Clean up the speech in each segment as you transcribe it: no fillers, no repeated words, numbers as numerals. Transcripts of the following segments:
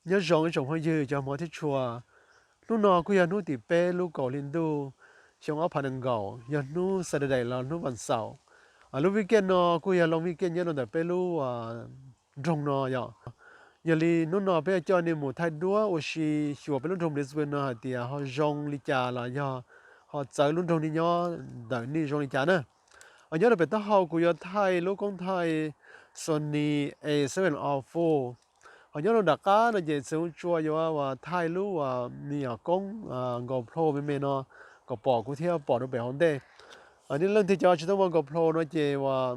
nhớ rong trong hơi dư cho mọi thứ chùa lúc nọ cứ giờ lúc thì bé lúc cầu lên đu xong áo phản ứng gạo giờ lúc Saturday là lúcวันเสาร์ lúc weekend nọ cứ giờ long weekend nhớ là bé lúc rong nọ giờ giờ li lúc nọ bé cho nên một thái đua ở xí chùa bé lúc rong Lisbon nọ thì họ rong li cha là giờ họ chơi lúc rong đi nhớ đợi đi rong li cha nữa ở nhớ là bé tao học cứ giờ Thái lúc con Thái Sony A7R4 họ nhớ là đặc cá là về sử chua vô và thay lú và nhiều công GoPro bên bên nó có bỏ cũng theo bỏ nó bé hơn đây ở những lần thì cho chúng tôi GoPro nó về và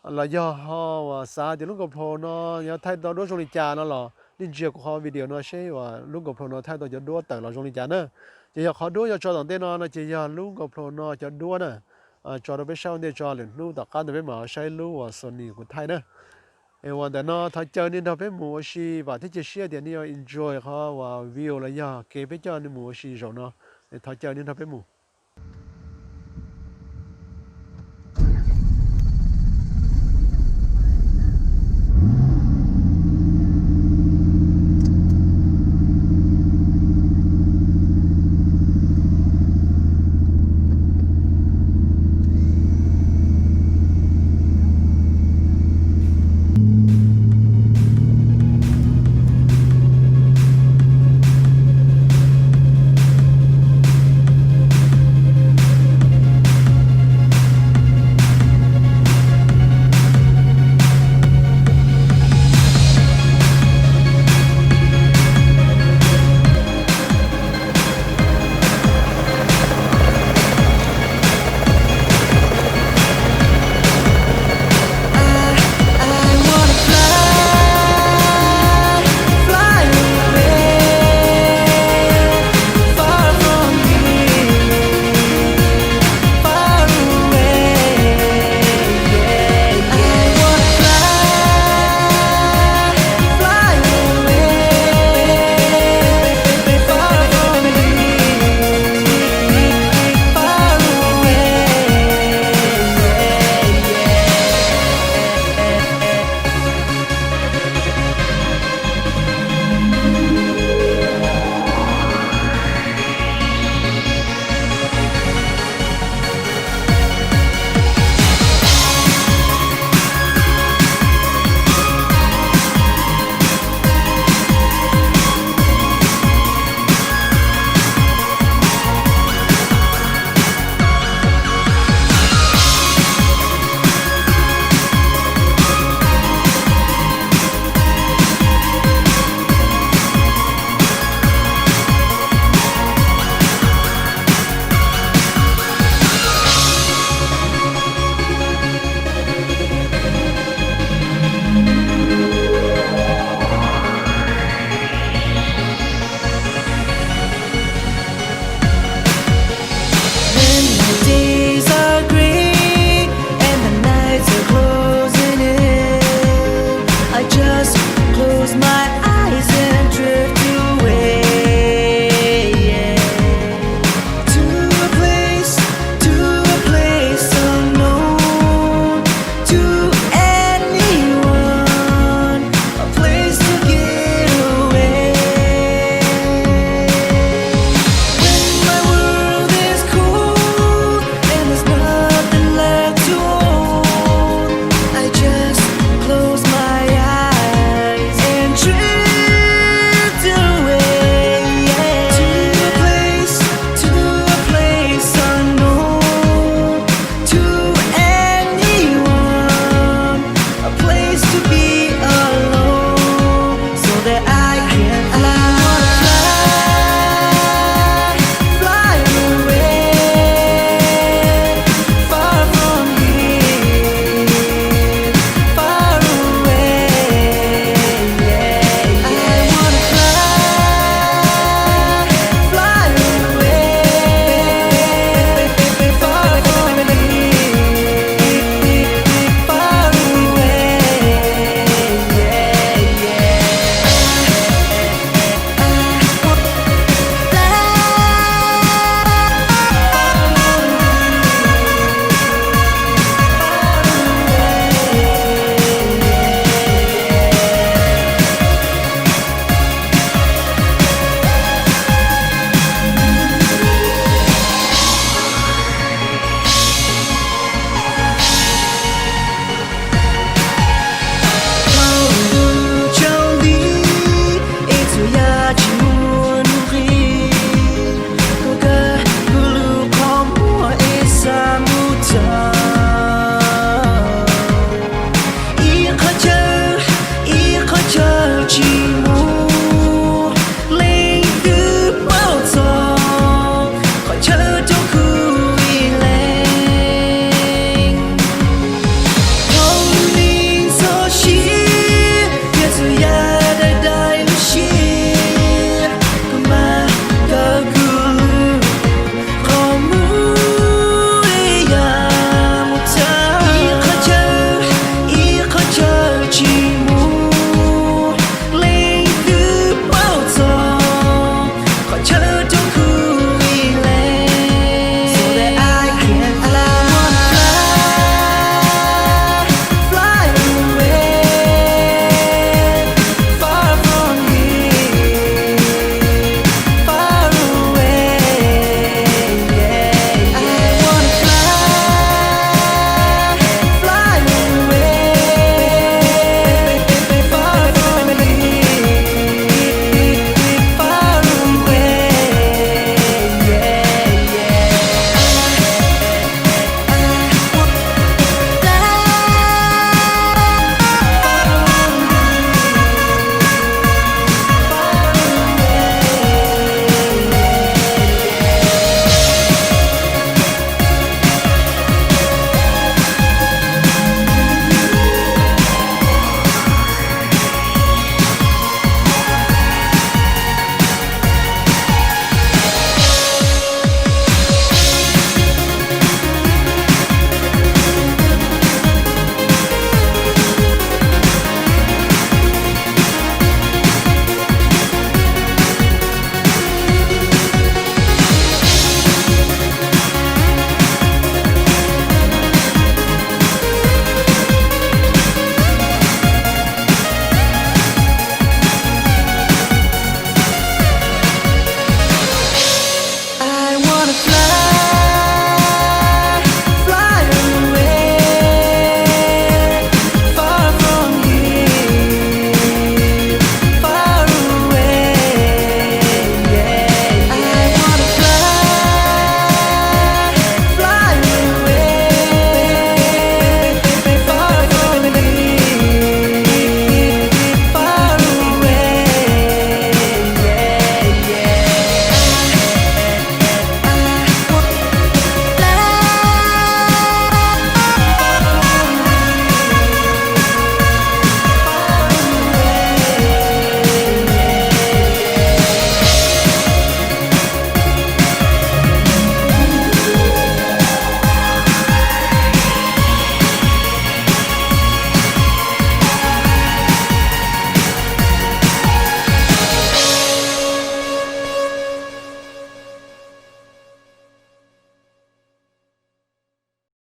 là do họ và xa thì lúc GoPro nó nhớ thay đó đối trong lịch trả nó là liên chia của họ video nó sẽ và lúc GoPro nó thay đó cho đua tờ là trong lịch trả nữa chỉ giờ họ đua cho thằng tên nó chỉ giờ lúc GoPro nó cho đua nữa cho nó biết sau để cho liền lúc đặc cá nó biết mở sai lúc và Sony của thay nữaวันแต่นอถ้าเจอเนี่ยเราไปหมู่ชีว่าที่จะเชื่อเดี๋ยวนี้ enjoy เขาว่าวิวอะไรอย่างเก็บไปเจอในหมู่ชีเราเนาะถ้าเจอเนี่ยเราไปหมู่